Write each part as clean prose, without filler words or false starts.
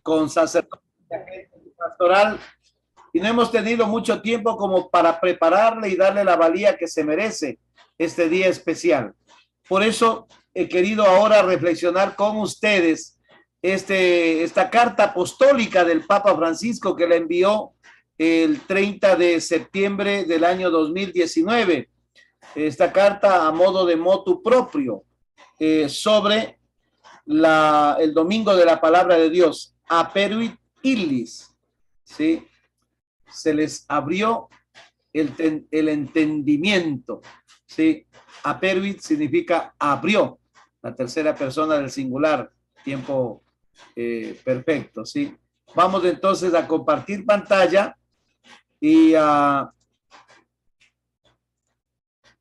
con sacerdote pastoral y no hemos tenido mucho tiempo como para prepararle y darle la valía que se merece este día especial. Por eso he querido ahora reflexionar con ustedes esta carta apostólica del Papa Francisco que le envió el 30 de septiembre del año 2019. Esta carta a modo de motu propio sobre el domingo de la palabra de Dios, aperuit illis, ¿sí? Se les abrió el entendimiento, ¿sí? Aperuit significa abrió, la tercera persona del singular, tiempo perfecto, ¿sí? Vamos entonces a compartir pantalla y a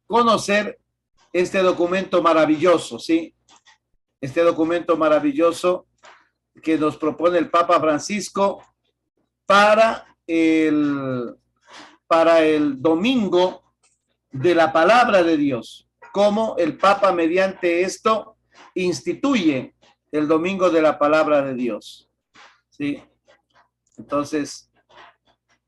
conocer este documento maravilloso, ¿sí? Este documento maravilloso que nos propone el Papa Francisco para el domingo de la palabra de Dios. Cómo el Papa mediante esto instituye el domingo de la palabra de Dios. ¿Sí? Entonces,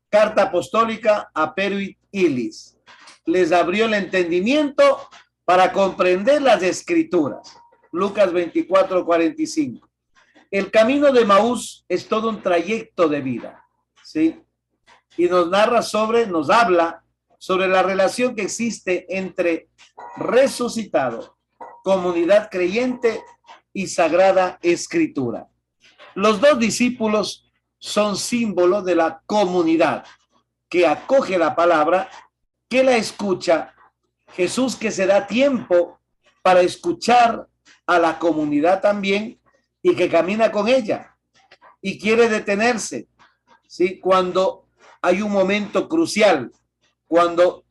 carta apostólica aperuit illis. Les abrió el entendimiento para comprender las escrituras. Lucas 24:45. El camino de Maús es todo un trayecto de vida, ¿sí? Y nos habla sobre la relación que existe entre resucitado, comunidad creyente y sagrada escritura. Los dos discípulos son símbolo de la comunidad que acoge la palabra, que la escucha. Jesús que se da tiempo para escuchar a la comunidad también y que camina con ella y quiere detenerse, ¿sí? Cuando hay un momento crucial, cuando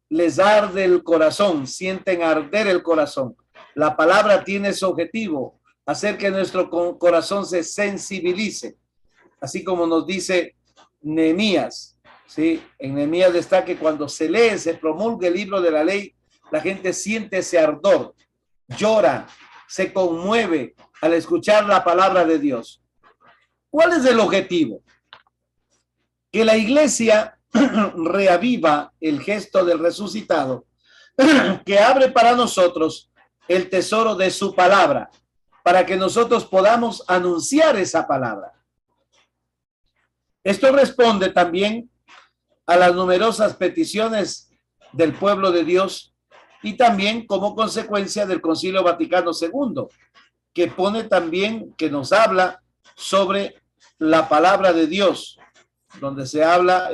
les arde el corazón, sienten arder el corazón. La palabra tiene su objetivo, hacer que nuestro corazón se sensibilice, así como nos dice Nehemías, ¿sí? En Nehemías está que cuando se lee, se promulga el libro de la ley, la gente siente ese ardor, llora, se conmueve al escuchar la palabra de Dios. ¿Cuál es el objetivo? Que la iglesia reaviva el gesto del resucitado, que abre para nosotros el tesoro de su palabra, para que nosotros podamos anunciar esa palabra. Esto responde también a las numerosas peticiones del pueblo de Dios y también como consecuencia del Concilio Vaticano II, que pone también, que nos habla sobre la palabra de Dios, donde se habla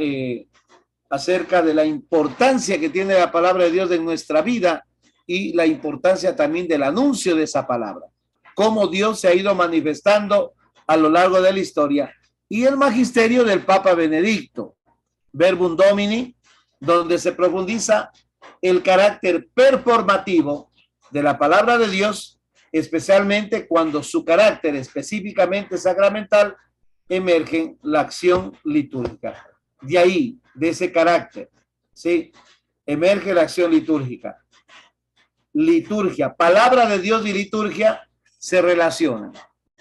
acerca de la importancia que tiene la palabra de Dios en nuestra vida y la importancia también del anuncio de esa palabra, cómo Dios se ha ido manifestando a lo largo de la historia, y el magisterio del Papa Benedicto, Verbum Domini, donde se profundiza el carácter performativo de la palabra de Dios, especialmente cuando su carácter específicamente sacramental emerge la acción litúrgica. De ahí, de ese carácter, ¿sí? Emerge la acción litúrgica. Liturgia, palabra de Dios y liturgia se relacionan.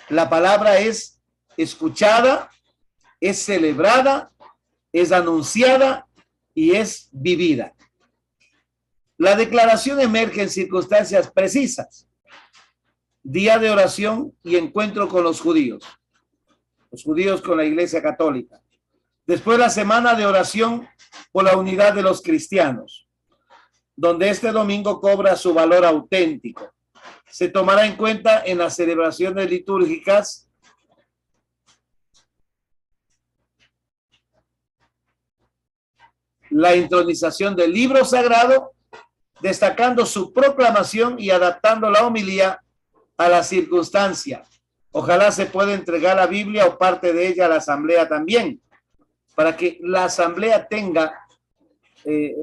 La palabra es escuchada, es celebrada, es anunciada y es vivida. La declaración emerge en circunstancias precisas. Día de oración y encuentro con los judíos con la Iglesia Católica. Después la semana de oración por la unidad de los cristianos, donde este domingo cobra su valor auténtico. Se tomará en cuenta en las celebraciones litúrgicas la intronización del libro sagrado, destacando su proclamación y adaptando la homilía a la circunstancia. Ojalá se pueda entregar la Biblia o parte de ella a la asamblea también, para que la asamblea tenga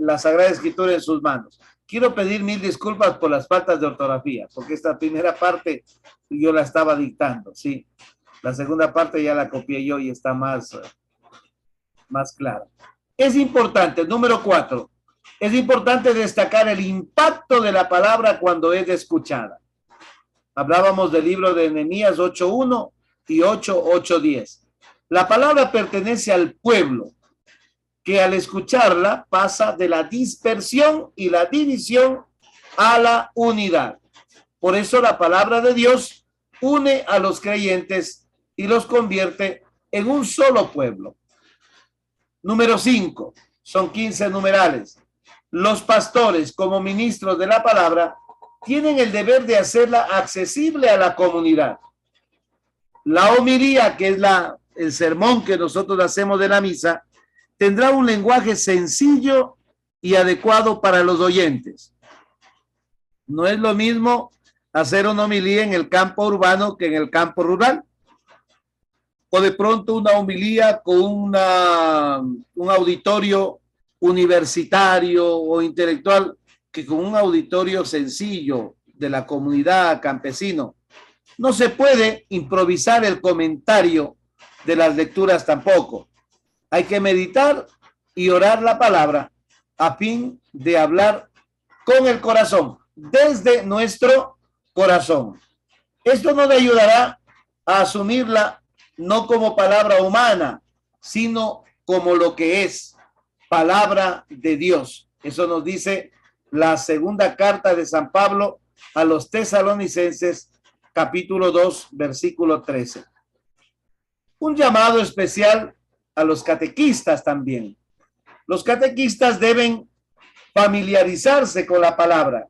la Sagrada Escritura en sus manos. Quiero pedir 1000 disculpas por las faltas de ortografía, porque esta primera parte yo la estaba dictando, sí. La segunda parte ya la copié yo y está más clara. Es importante, número 4, es importante destacar el impacto de la palabra cuando es escuchada. Hablábamos del libro de Nehemías 8:1, y 8:10. La palabra pertenece al pueblo, que al escucharla pasa de la dispersión y la división a la unidad. Por eso la palabra de Dios une a los creyentes y los convierte en un solo pueblo. Número 5, son 15 numerales. Los pastores, como ministros de la palabra, tienen el deber de hacerla accesible a la comunidad. La homilía, que es el sermón que nosotros hacemos de la misa, tendrá un lenguaje sencillo y adecuado para los oyentes. No es lo mismo hacer una homilía en el campo urbano que en el campo rural. O de pronto una homilía con un auditorio universitario o intelectual que con un auditorio sencillo de la comunidad campesino. No se puede improvisar el comentario de las lecturas tampoco. Hay que meditar y orar la palabra a fin de hablar con el corazón, desde nuestro corazón. Esto nos ayudará a asumirla no como palabra humana, sino como lo que es palabra de Dios. Eso nos dice la segunda carta de San Pablo a los Tesalonicenses, capítulo 2, versículo 13. Un llamado especial a los catequistas también. Los catequistas deben familiarizarse con la palabra,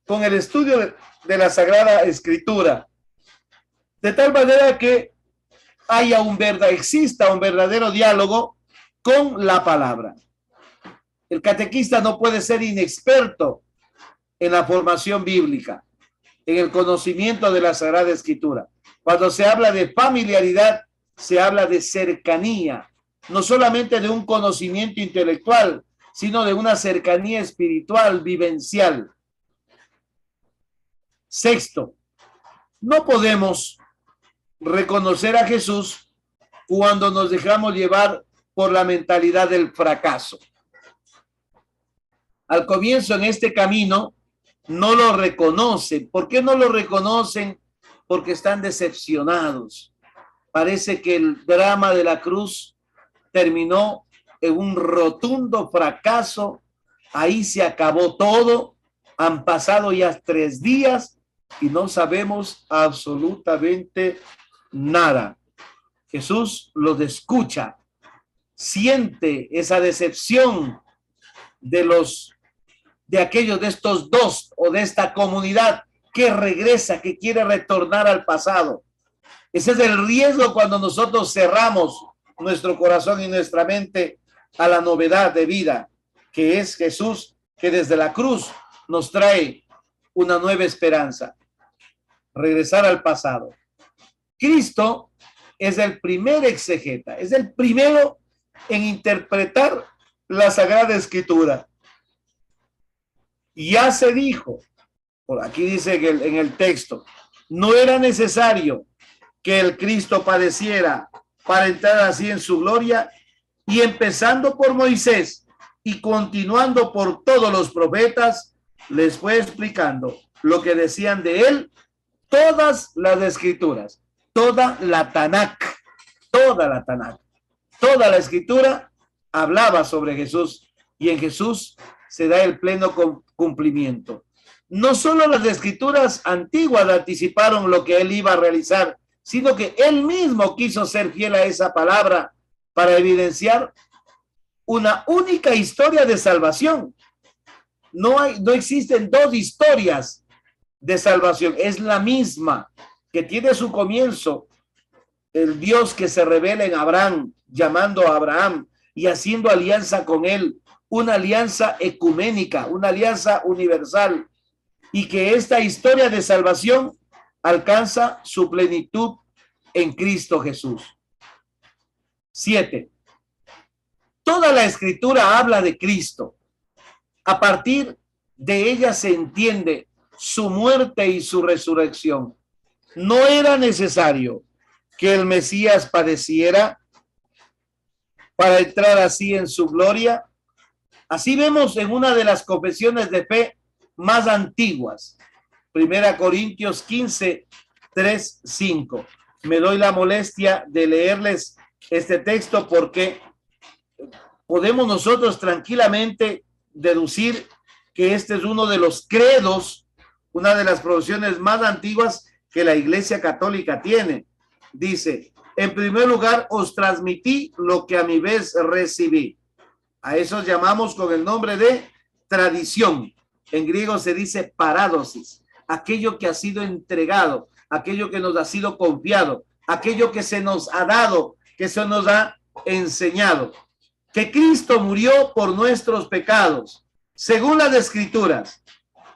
con el estudio de la Sagrada Escritura, de tal manera que exista un verdadero diálogo con la palabra. El catequista no puede ser inexperto en la formación bíblica, en el conocimiento de la Sagrada Escritura. Cuando se habla de familiaridad, se habla de cercanía, no solamente de un conocimiento intelectual, sino de una cercanía espiritual, vivencial. Sexto, no podemos reconocer a Jesús cuando nos dejamos llevar por la mentalidad del fracaso. Al comienzo en este camino no lo reconocen. ¿Por qué no lo reconocen? Porque están decepcionados. Parece que el drama de la cruz terminó en un rotundo fracaso. Ahí se acabó todo. Han pasado ya 3 días y no sabemos absolutamente nada. Jesús los escucha, siente esa decepción de aquellos de estos dos o de esta comunidad que regresa, que quiere retornar al pasado. Ese es el riesgo cuando nosotros cerramos nuestro corazón y nuestra mente a la novedad de vida, que es Jesús, que desde la cruz nos trae una nueva esperanza. Regresar al pasado. Cristo es el primer exegeta, es el primero en interpretar la Sagrada Escritura. Ya se dijo, por aquí dice que en el texto, no era necesario que el Cristo padeciera para entrar así en su gloria, y empezando por Moisés y continuando por todos los profetas, les fue explicando lo que decían de él todas las escrituras, toda la Tanakh, toda la escritura hablaba sobre Jesús, y en Jesús se da el pleno cumplimiento. No solo las escrituras antiguas anticiparon lo que él iba a realizar, sino que él mismo quiso ser fiel a esa palabra para evidenciar una única historia de salvación. No existen dos historias de salvación, es la misma, que tiene su comienzo el Dios que se revela en Abraham, llamando a Abraham y haciendo alianza con él, una alianza ecuménica, una alianza universal, y que esta historia de salvación alcanza su plenitud en Cristo Jesús. 7. Toda la escritura habla de Cristo. A partir de ella se entiende su muerte y su resurrección. No era necesario que el Mesías padeciera para entrar así en su gloria. Así vemos en una de las confesiones de fe más antiguas, 1 Corintios 15, 3, 5. me doy la molestia de leerles este texto porque podemos nosotros tranquilamente deducir que este es uno de los credos, una de las profesiones más antiguas que la Iglesia Católica tiene. Dice, en primer lugar, os transmití lo que a mi vez recibí. A eso llamamos con el nombre de tradición. En griego se dice parádosis, aquello que ha sido entregado, aquello que nos ha sido confiado, aquello que se nos ha dado, que se nos ha enseñado. Que Cristo murió por nuestros pecados, según las Escrituras,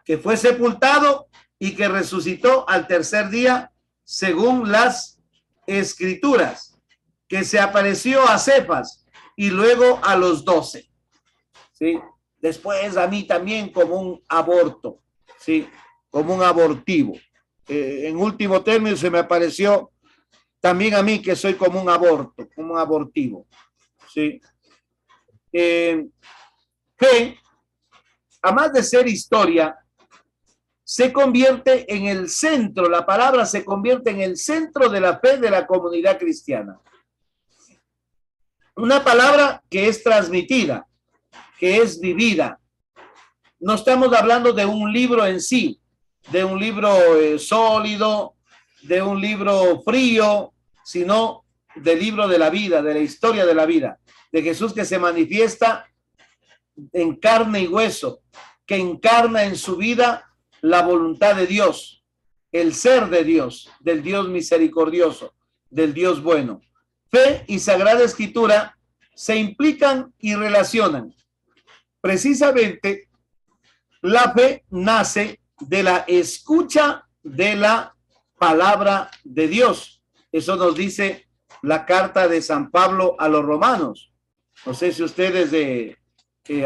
que fue sepultado y que resucitó al tercer día, según las Escrituras, que se apareció a Cefas y luego a los 12. ¿Sí? Después a mí también como un aborto, ¿sí? Como un abortivo. En último término se me apareció también a mí que soy como un aborto, como un abortivo. ¿Sí? Fe, además de ser historia, se convierte en el centro, la palabra se convierte en el centro de la fe de la comunidad cristiana. Una palabra que es transmitida, que es vivida. No estamos hablando de un libro en sí, de un libro sólido, de un libro frío, sino del libro de la vida, de la historia de la vida, de Jesús que se manifiesta en carne y hueso, que encarna en su vida la voluntad de Dios, el ser de Dios, del Dios misericordioso, del Dios bueno. Fe y Sagrada Escritura se implican y relacionan. Precisamente, la fe nace de la escucha de la palabra de Dios. Eso nos dice la carta de San Pablo a los romanos. No sé si ustedes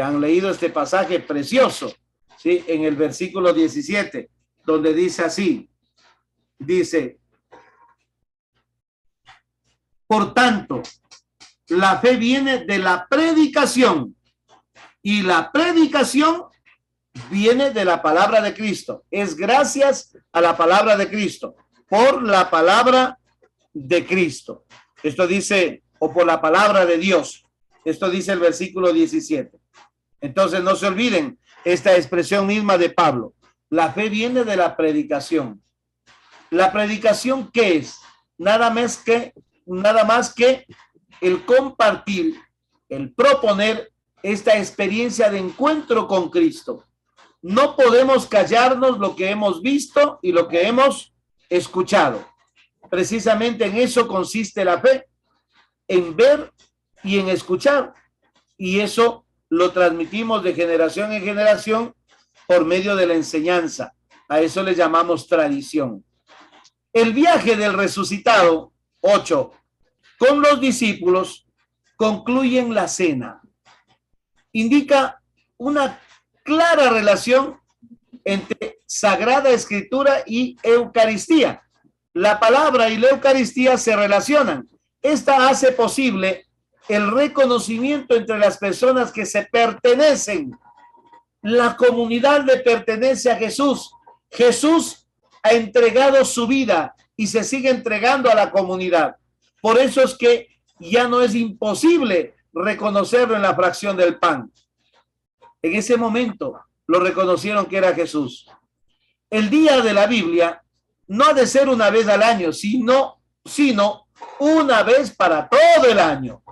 han leído este pasaje precioso, ¿sí? En el versículo 17, donde dice así, dice, por tanto, la fe viene de la predicación y la predicación viene de la palabra de Cristo. Es gracias a la palabra de Cristo, por la palabra de Cristo. Esto dice, o por la palabra de Dios. Esto dice el versículo 17. Entonces no se olviden esta expresión misma de Pablo. La fe viene de la predicación. ¿La predicación qué es? Nada más que el compartir, el proponer esta experiencia de encuentro con Cristo. No podemos callarnos lo que hemos visto y lo que hemos escuchado. Precisamente en eso consiste la fe, en ver y en escuchar. Y eso lo transmitimos de generación en generación por medio de la enseñanza. A eso le llamamos tradición. El viaje del resucitado, 8, con los discípulos, concluyen la cena. Indica una clara relación entre Sagrada Escritura y Eucaristía. La palabra y la Eucaristía se relacionan. Esta hace posible el reconocimiento entre las personas que se pertenecen. La comunidad le pertenece a Jesús. Jesús ha entregado su vida y se sigue entregando a la comunidad. Por eso es que ya no es imposible reconocerlo en la fracción del pan. En ese momento lo reconocieron que era Jesús. El día de la Biblia no ha de ser una vez al año, sino una vez para todo el año.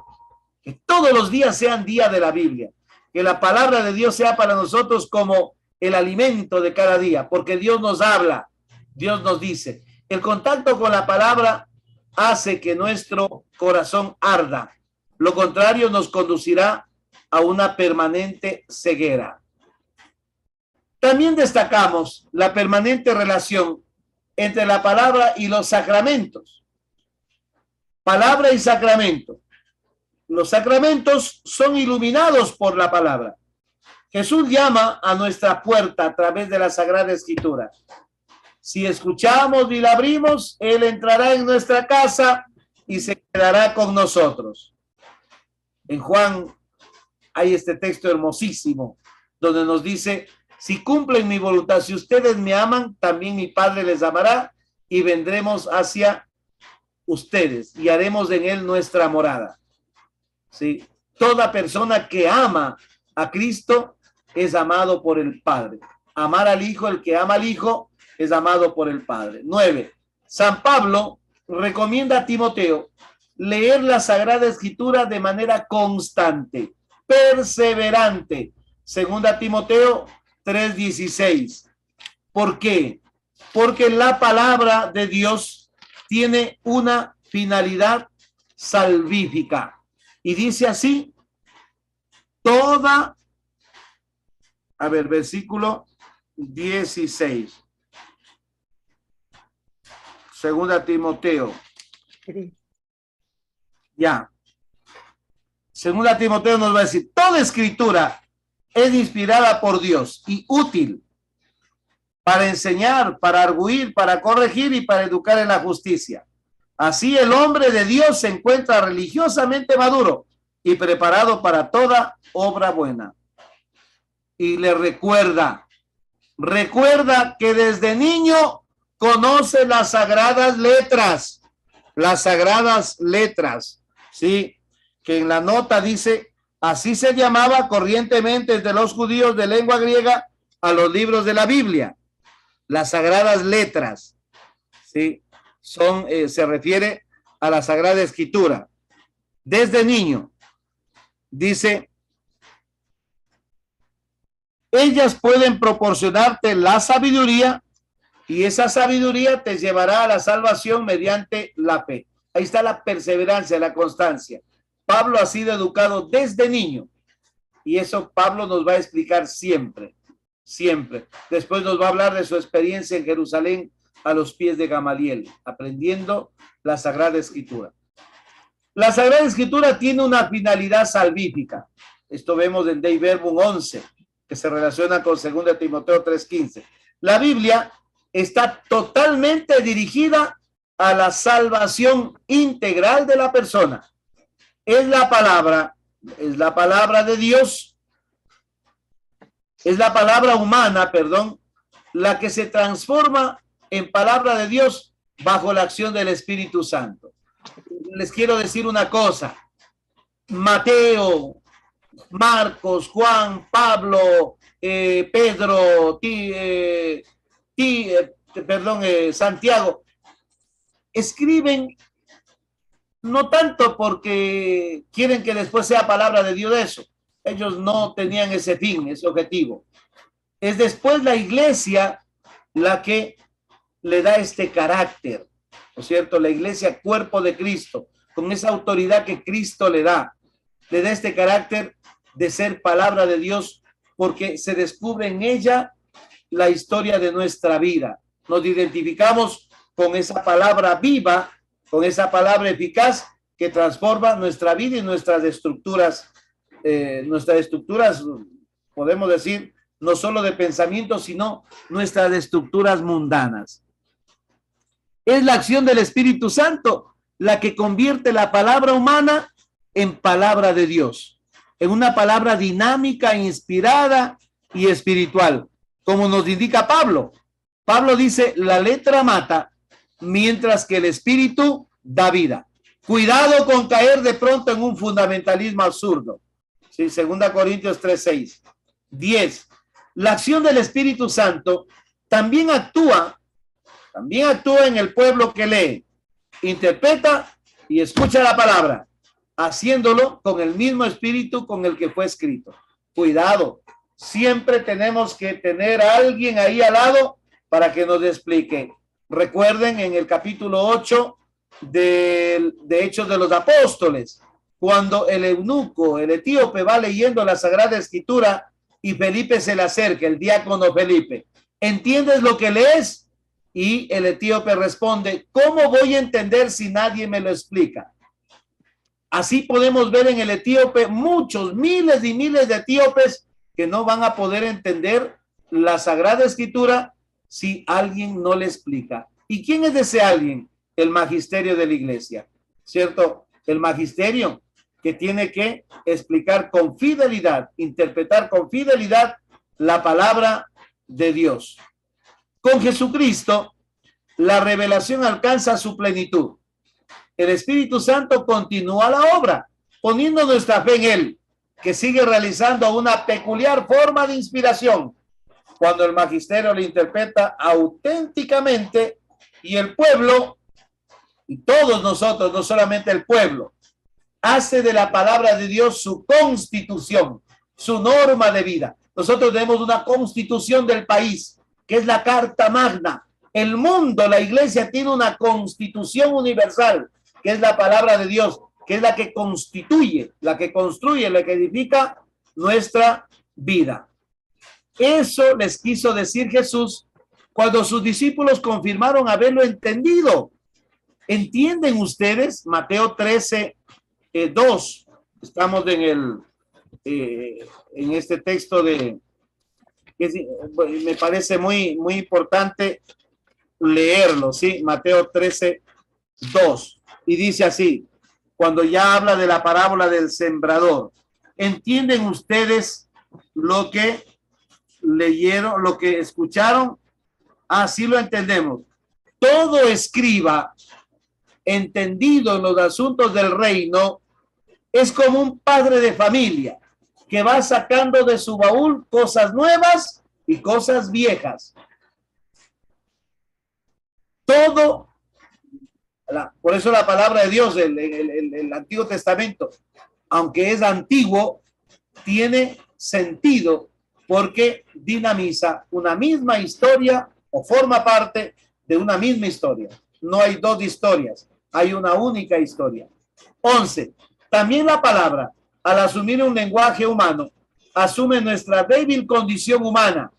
Que todos los días sean día de la Biblia. Que la palabra de Dios sea para nosotros como el alimento de cada día, porque Dios nos habla, Dios nos dice. El contacto con la palabra hace que nuestro corazón arda. Lo contrario nos conducirá a una permanente ceguera. También destacamos la permanente relación entre la palabra y los sacramentos. Palabra y sacramento. Los sacramentos son iluminados por la palabra. Jesús llama a nuestra puerta a través de la Sagrada Escritura. Si escuchamos y la abrimos, Él entrará en nuestra casa y se quedará con nosotros. En Juan hay este texto hermosísimo donde nos dice, si cumplen mi voluntad, si ustedes me aman, también mi Padre les amará y vendremos hacia ustedes y haremos en él nuestra morada. ¿Sí? Toda persona que ama a Cristo es amado por el Padre. Amar al Hijo, el que ama al Hijo, es amado por el Padre. 9. San Pablo recomienda a Timoteo leer la Sagrada Escritura de manera constante, perseverante. Segunda Timoteo 3:16. ¿Por qué? Porque la palabra de Dios tiene una finalidad salvífica. Y dice así, versículo 16. Segunda Timoteo. Ya. Segunda Timoteo nos va a decir, toda escritura es inspirada por Dios y útil para enseñar, para arguir, para corregir y para educar en la justicia. Así el hombre de Dios se encuentra religiosamente maduro y preparado para toda obra buena. Y le recuerda que desde niño conoce las sagradas letras, ¿sí? Que en la nota dice, así se llamaba corrientemente entre los judíos de lengua griega a los libros de la Biblia. Las sagradas letras, ¿sí? Se refiere a la Sagrada Escritura. Desde niño, dice, ellas pueden proporcionarte la sabiduría y esa sabiduría te llevará a la salvación mediante la fe. Ahí está la perseverancia, la constancia. Pablo ha sido educado desde niño y eso Pablo nos va a explicar siempre. Después nos va a hablar de su experiencia en Jerusalén a los pies de Gamaliel, aprendiendo la Sagrada Escritura. La Sagrada Escritura tiene una finalidad salvífica. Esto vemos en Dei Verbum 11, que se relaciona con 2 Timoteo 3:15. La Biblia está totalmente dirigida a la salvación integral de la persona. Es la palabra de Dios. Es la palabra humana, la que se transforma en palabra de Dios bajo la acción del Espíritu Santo. Les quiero decir una cosa. Mateo, Marcos, Juan, Pablo, Pedro, Santiago, escriben no tanto porque quieren que después sea palabra de Dios eso. Ellos no tenían ese fin, ese objetivo. Es después la iglesia la que le da este carácter, ¿no es cierto? La iglesia, cuerpo de Cristo, con esa autoridad que Cristo le da este carácter de ser palabra de Dios, porque se descubre en ella la historia de nuestra vida. Nos identificamos con esa palabra viva, con esa palabra eficaz que transforma nuestra vida y nuestras estructuras, podemos decir, no solo de pensamiento, sino nuestras estructuras mundanas. Es la acción del Espíritu Santo la que convierte la palabra humana en palabra de Dios, en una palabra dinámica, inspirada y espiritual, como nos indica Pablo. Pablo dice, la letra mata, mientras que el Espíritu da vida. Cuidado con caer de pronto en un fundamentalismo absurdo. ¿Sí? 2 Corintios 3:6. 10. La acción del Espíritu Santo también actúa en el pueblo que lee, interpreta y escucha la palabra, haciéndolo con el mismo espíritu con el que fue escrito. Cuidado, siempre tenemos que tener a alguien ahí al lado para que nos explique. Recuerden en el capítulo 8 de Hechos de los Apóstoles, cuando el eunuco, el etíope, va leyendo la Sagrada Escritura y Felipe se le acerca, el diácono Felipe. ¿Entiendes lo que lees? Y el etíope responde, ¿cómo voy a entender si nadie me lo explica? Así podemos ver en el etíope muchos, miles y miles de etíopes que no van a poder entender la Sagrada Escritura si alguien no le explica. ¿Y quién es ese alguien? El magisterio de la iglesia, ¿cierto? El magisterio que tiene que explicar con fidelidad, interpretar con fidelidad la palabra de Dios. Con Jesucristo, la revelación alcanza su plenitud. el Espíritu Santo continúa la obra, poniendo nuestra fe en Él, que sigue realizando una peculiar forma de inspiración cuando el magisterio lo interpreta auténticamente y el pueblo, y todos nosotros, no solamente el pueblo, hace de la palabra de Dios su constitución, su norma de vida. Nosotros tenemos una constitución del país, que es la Carta Magna. El mundo, la iglesia tiene una constitución universal, que es la palabra de Dios, que es la que constituye, la que construye, la que edifica nuestra vida. Eso les quiso decir Jesús cuando sus discípulos confirmaron haberlo entendido. ¿Entienden ustedes? Mateo 13, 2. Estamos en este texto me parece muy importante leerlo, ¿sí? Mateo 13, 2. Y dice así, cuando ya habla de la parábola del sembrador. ¿Entienden ustedes lo que leyeron, lo que escucharon? Así lo entendemos. Todo escriba entendido en los asuntos del reino es como un padre de familia que va sacando de su baúl cosas nuevas y cosas viejas. Todo, por eso la palabra de Dios, el Antiguo Testamento, aunque es antiguo, tiene sentido porque dinamiza una misma historia o forma parte de una misma historia. No hay dos historias, hay una única historia. 11. También la palabra, al asumir un lenguaje humano, asume nuestra débil condición humana,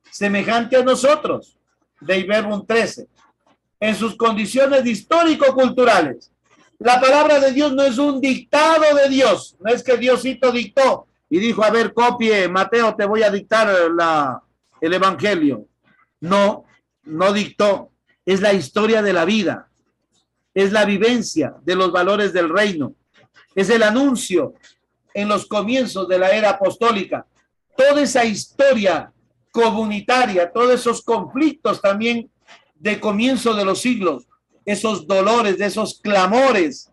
semejante a nosotros. Dei Verbum 13. En sus condiciones histórico-culturales. La palabra de Dios no es un dictado de Dios. No es que Diosito dictó y dijo, a ver, copie, Mateo, te voy a dictar el evangelio. No, no dictó. Es la historia de la vida. Es la vivencia de los valores del reino. Es el anuncio en los comienzos de la era apostólica. Toda esa historia comunitaria, todos esos conflictos también de comienzo de los siglos, esos dolores, de esos clamores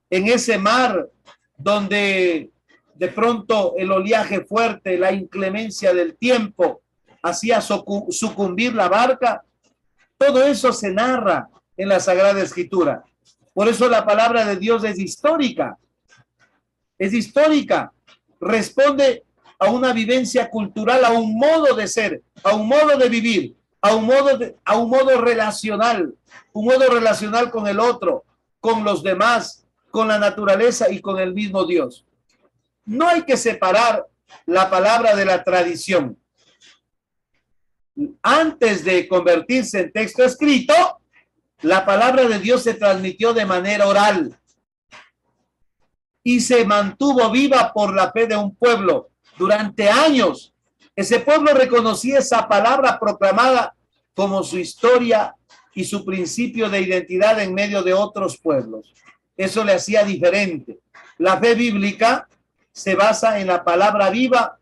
en ese mar donde de pronto el oleaje fuerte, la inclemencia del tiempo hacía sucumbir la barca. Todo eso se narra en la Sagrada Escritura. Por eso la palabra de Dios es histórica. Es histórica. Responde a una vivencia cultural, a un modo de ser, a un modo de vivir, a un modo relacional, un modo relacional con el otro, con los demás, con la naturaleza y con el mismo Dios. No hay que separar la palabra de la tradición. Antes de convertirse en texto escrito, la palabra de Dios se transmitió de manera oral y se mantuvo viva por la fe de un pueblo durante años. Ese pueblo reconocía esa palabra proclamada como su historia y su principio de identidad en medio de otros pueblos. Eso le hacía diferente. La fe bíblica se basa en la palabra viva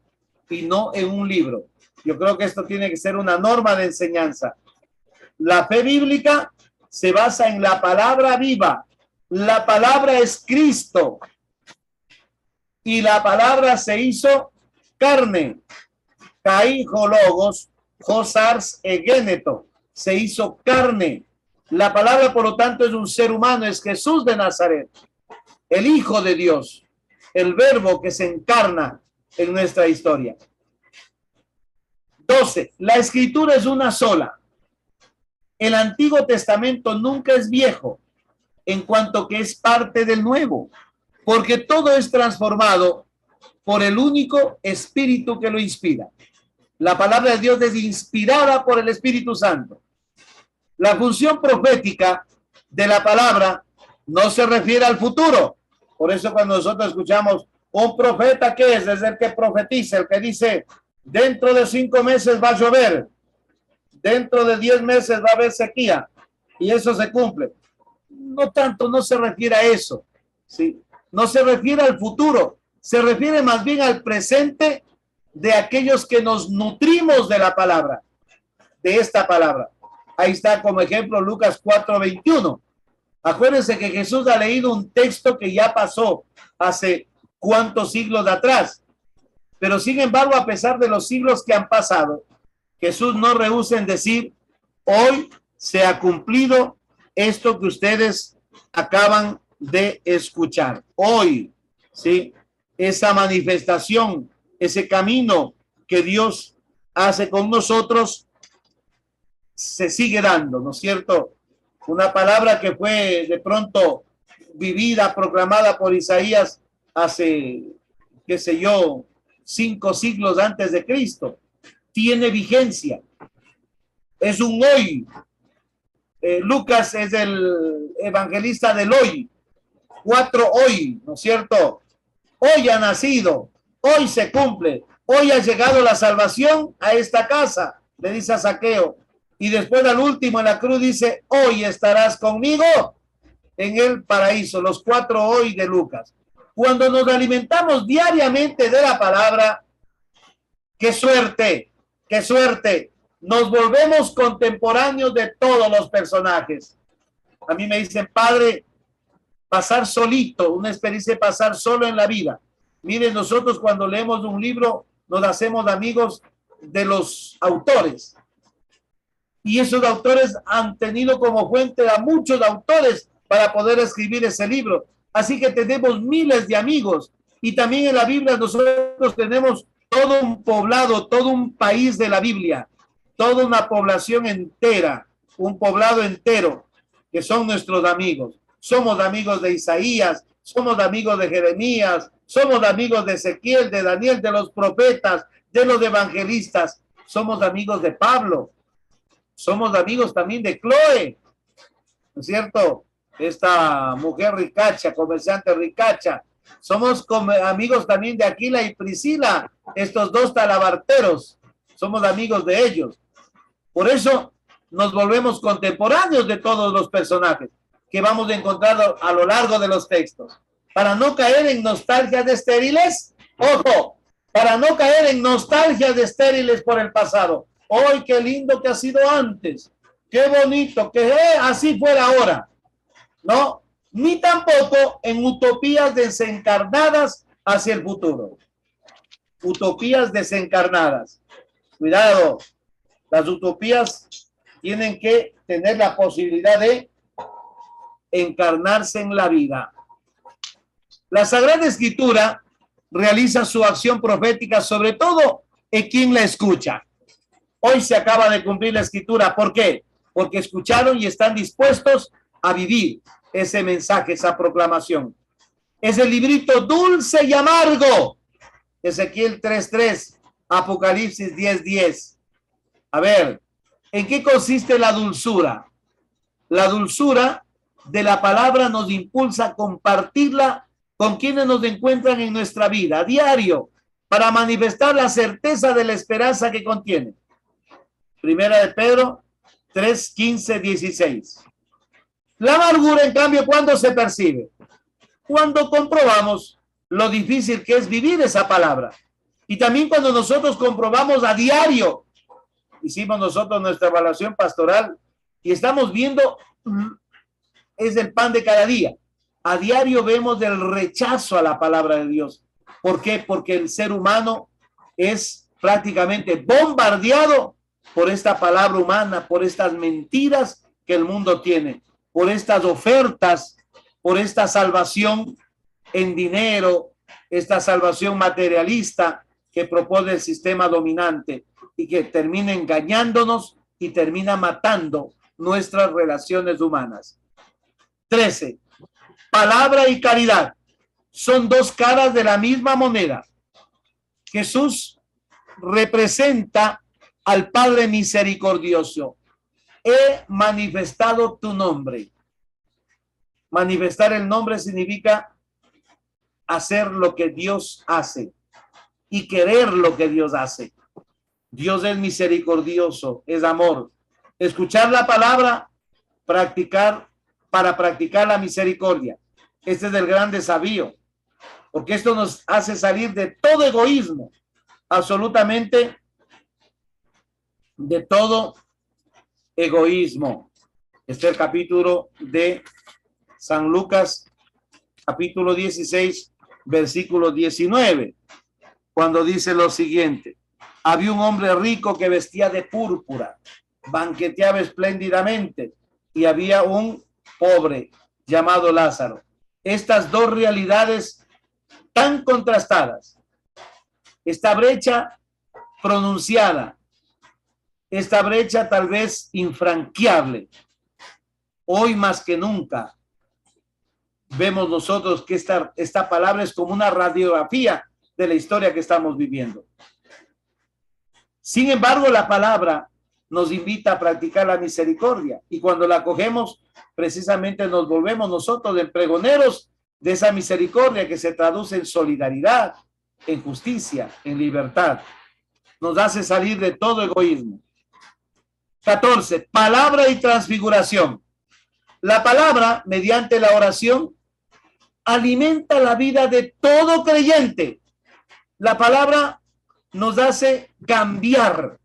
y no en un libro. Yo creo que esto tiene que ser una norma de enseñanza. La fe bíblica se basa en la palabra viva. La palabra es Cristo. Y la palabra se hizo carne. Kai logos, hosars egeneto. Se hizo carne. La palabra, por lo tanto, es un ser humano, es Jesús de Nazaret, el Hijo de Dios, el Verbo que se encarna en nuestra historia. 12. La Escritura es una sola. El Antiguo Testamento nunca es viejo, en cuanto que es parte del Nuevo, porque todo es transformado por el único Espíritu que lo inspira. La palabra de Dios es inspirada por el Espíritu Santo. La función profética de la palabra no se refiere al futuro. Por eso cuando nosotros escuchamos un profeta, ¿qué es? Es el que profetiza, el que dice, dentro de 5 meses va a llover, dentro de 10 meses va a haber sequía, y eso se cumple. No tanto, no se refiere a eso, ¿sí? No se refiere al futuro, se refiere más bien al presente de aquellos que nos nutrimos de la palabra, de esta palabra. Ahí está como ejemplo Lucas 4:21. Acuérdense que Jesús ha leído un texto que ya pasó hace cuántos siglos atrás, pero sin embargo, a pesar de los siglos que han pasado, Jesús no rehúsa en decir, hoy se ha cumplido esto que ustedes acaban de escuchar. Hoy, ¿sí? Esa manifestación, ese camino que Dios hace con nosotros, se sigue dando, ¿no es cierto? Una palabra que fue de pronto vivida, proclamada por Isaías hace, qué sé yo, 5 siglos antes de Cristo, tiene vigencia. Es un hoy. Lucas es el evangelista del hoy. 4 hoy, ¿no es cierto? Hoy ha nacido, hoy se cumple, hoy ha llegado la salvación a esta casa, le dice a Zaqueo. Y después al último en la cruz dice, hoy estarás conmigo en el paraíso, los 4 hoy de Lucas. Cuando nos alimentamos diariamente de la palabra, qué suerte, qué suerte. Nos volvemos contemporáneos de todos los personajes. A mí me dicen, padre, pasar solito, una experiencia de pasar solo en la vida. Miren, nosotros cuando leemos un libro nos hacemos amigos de los autores. Y esos autores han tenido como fuente a muchos autores para poder escribir ese libro. Así que tenemos miles de amigos. Y también en la Biblia nosotros tenemos todo un poblado, todo un país de la Biblia, toda una población entera, un poblado entero, que son nuestros amigos. Somos amigos de Isaías, somos amigos de Jeremías, somos amigos de Ezequiel, de Daniel, de los profetas, de los evangelistas, somos amigos de Pablo, somos amigos también de Chloe, ¿no es cierto? Esta mujer ricacha, comerciante ricacha. Somos amigos también de Aquila y Priscila, estos 2 talabarteros, somos amigos de ellos. Por eso nos volvemos contemporáneos de todos los personajes que vamos a encontrar a lo largo de los textos. Para no caer en nostalgias de estériles, ojo, para no caer en nostalgias de estériles por el pasado. ¡Ay, qué lindo que ha sido antes! ¡Qué bonito! Que así fuera ahora. No, ni tampoco en utopías desencarnadas hacia el futuro. Utopías desencarnadas. Cuidado, las utopías tienen que tener la posibilidad de encarnarse en la vida. La Sagrada Escritura realiza su acción profética sobre todo en quien la escucha. Hoy se acaba de cumplir la Escritura. ¿Por qué? Porque escucharon y están dispuestos a vivir ese mensaje, esa proclamación. Es el librito dulce y amargo. Ezequiel 3:3, Apocalipsis 10:10. A ver, ¿en qué consiste la dulzura? La dulzura de la palabra nos impulsa a compartirla con quienes nos encuentran en nuestra vida a diario para manifestar la certeza de la esperanza que contiene. Primera de Pedro 3:15-16. La amargura, en cambio, ¿cuándo se percibe? Cuando comprobamos lo difícil que es vivir esa palabra. Y también cuando nosotros comprobamos a diario, hicimos nosotros nuestra evaluación pastoral y estamos viendo, es el pan de cada día. A diario vemos el rechazo a la palabra de Dios. ¿Por qué? Porque el ser humano es prácticamente bombardeado por esta palabra humana, por estas mentiras que el mundo tiene, por estas ofertas, por esta salvación en dinero, esta salvación materialista que propone el sistema dominante y que termina engañándonos y termina matando nuestras relaciones humanas. 13. Palabra y caridad son 2 caras de la misma moneda. Jesús representa al Padre misericordioso. He manifestado tu nombre. Manifestar el nombre significa hacer lo que Dios hace y querer lo que Dios hace. Dios es misericordioso, es amor. Escuchar la palabra, para practicar la misericordia. Este es el gran desafío, porque esto nos hace salir de todo egoísmo, absolutamente de todo egoísmo. Este es el capítulo de San Lucas, capítulo 16, versículo 19, cuando dice lo siguiente: había un hombre rico que vestía de púrpura, banqueteaba espléndidamente, y había un pobre llamado Lázaro. Estas dos realidades tan contrastadas, esta brecha pronunciada, esta brecha tal vez infranqueable, hoy más que nunca vemos nosotros que esta palabra es como una radiografía de la historia que estamos viviendo. Sin embargo, la palabra nos invita a practicar la misericordia, y cuando la cogemos, precisamente nos volvemos nosotros en pregoneros de esa misericordia que se traduce en solidaridad, en justicia, en libertad. Nos hace salir de todo egoísmo. 14. Palabra y transfiguración. La palabra, mediante la oración, alimenta la vida de todo creyente. La palabra nos hace cambiar,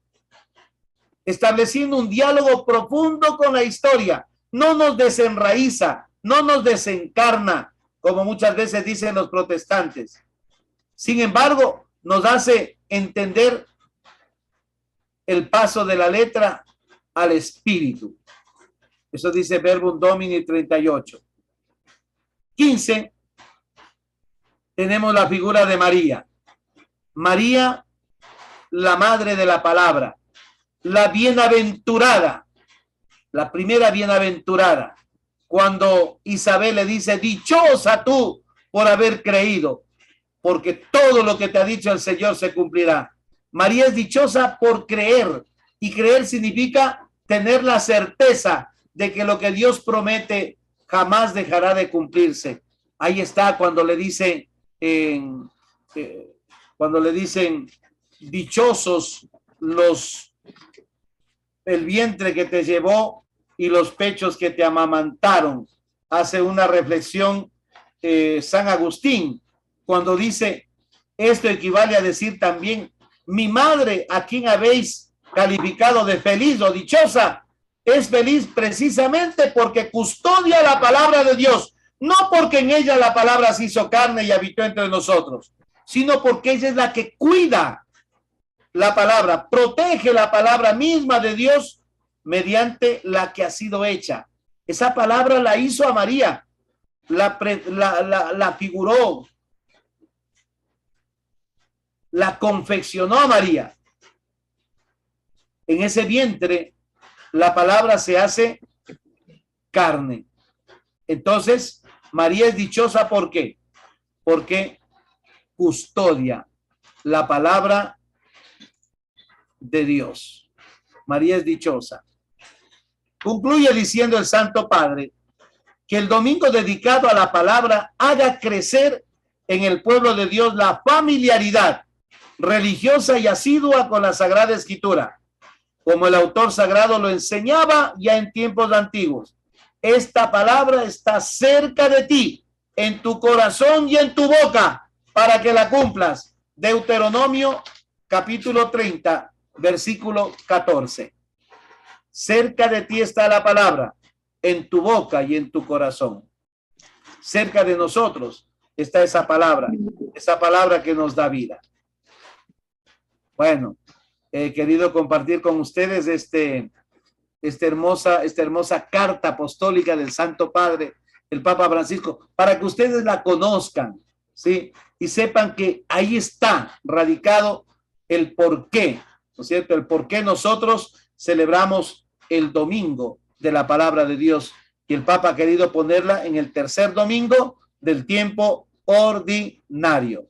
estableciendo un diálogo profundo con la historia. No nos desenraiza, no nos desencarna, como muchas veces dicen los protestantes. Sin embargo, nos hace entender el paso de la letra al espíritu. Eso dice Verbum Domini 38. 15. Tenemos la figura de María. María, la madre de la palabra, la bienaventurada, la primera bienaventurada. Cuando Isabel le dice: dichosa tú por haber creído, porque todo lo que te ha dicho el Señor se cumplirá. María es dichosa por creer, y creer significa tener la certeza de que lo que Dios promete jamás dejará de cumplirse. Ahí está cuando le dice, cuando le dicen: dichosos el vientre que te llevó y los pechos que te amamantaron. Hace una reflexión San Agustín cuando dice: esto equivale a decir también: mi madre, a quien habéis calificado de feliz o dichosa, es feliz precisamente porque custodia la palabra de Dios, no porque en ella la palabra se hizo carne y habitó entre nosotros, sino porque ella es la que cuida la palabra, protege la palabra misma de Dios mediante la que ha sido hecha. Esa palabra la hizo a María, la figuró, la confeccionó a María. En ese vientre la palabra se hace carne. Entonces, María es dichosa, ¿por qué? Porque custodia la palabra de Dios. María es dichosa. Concluye diciendo el Santo Padre que el domingo dedicado a la palabra haga crecer en el pueblo de Dios la familiaridad religiosa y asidua con la Sagrada Escritura, como el autor sagrado lo enseñaba ya en tiempos antiguos. Esta palabra está cerca de ti, en tu corazón y en tu boca, para que la cumplas. Deuteronomio capítulo 30, versículo 14. Cerca de ti está la palabra, en tu boca y en tu corazón. Cerca de nosotros está esa palabra que nos da vida. Bueno, he querido compartir con ustedes esta hermosa carta apostólica del Santo Padre, el Papa Francisco, para que ustedes la conozcan, ¿sí? Y sepan que ahí está radicado el por qué, ¿no es cierto? El por qué nosotros celebramos el domingo de la palabra de Dios. Y el Papa ha querido ponerla en el tercer domingo del tiempo ordinario.